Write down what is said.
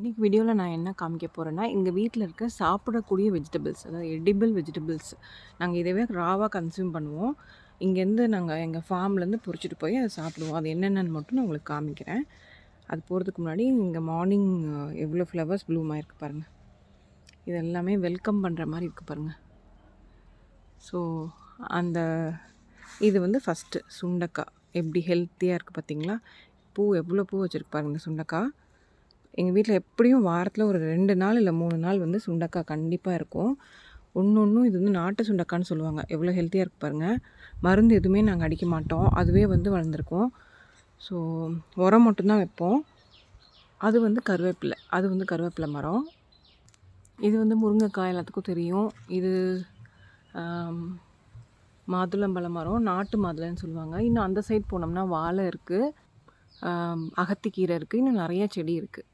இன்றைக்கி வீடியோவில் நான் என்ன காமிக்க போகிறேன்னா, எங்கள் வீட்டில் இருக்க சாப்பிடக்கூடிய வெஜிடபிள்ஸ், அதாவது எடிபிள் வெஜிடபிள்ஸ். நாங்கள் இதவே ராவாக கன்சியூம் பண்ணுவோம். இங்கேருந்து நாங்கள் எங்கள் ஃபார்ம்லேருந்து பொறிச்சிட்டு போய் அதை சாப்பிடுவோம். அது என்னென்னு மட்டும் நான் உங்களுக்கு காமிக்கிறேன். அது போகிறதுக்கு முன்னாடி இங்கே மார்னிங் எவ்வளோ ஃப்ளவர்ஸ் ப்ளூம் ஆகிருக்கு பாருங்கள். இது எல்லாமே வெல்கம் பண்ணுற மாதிரி இருக்குது பாருங்கள். ஸோ அந்த இது வந்து ஃபஸ்ட்டு சுண்டக்காய் எப்படி ஹெல்த்தியாக இருக்குது பார்த்தீங்களா? பூ எவ்வளோ பூ வச்சுருக்கு பாருங்கள் இந்த சுண்டக்காய். எங்கள் வீட்டில் எப்படியும் வாரத்தில் ஒரு 2 நாள் இல்லை 3 நாள் வந்து சுண்டக்காய் கண்டிப்பாக இருக்கும். ஒன்றும் இது வந்து நாட்டு சுண்டக்கான்னு சொல்லுவாங்க. எவ்வளோ ஹெல்த்தியாக இருக்குது பாருங்கள். மருந்து எதுவுமே நாங்கள் அடிக்க மாட்டோம். அதுவே வந்து வளர்ந்துருக்கும். ஸோ உரம் மட்டும்தான் வைப்போம். அது வந்து கருவேப்பிலை. அது வந்து கருவேப்பிலை மரம். இது வந்து முருங்கைக்காய் எல்லாத்துக்கும் தெரியும். இது மாதுளம்பழ மரம், நாட்டு மாதுளைன்னு சொல்லுவாங்க. இன்னும் அந்த சைட் போனோம்னா வாழை இருக்குது, அகத்திக்கீரை இருக்குது, இன்னும் நிறைய செடி இருக்குது.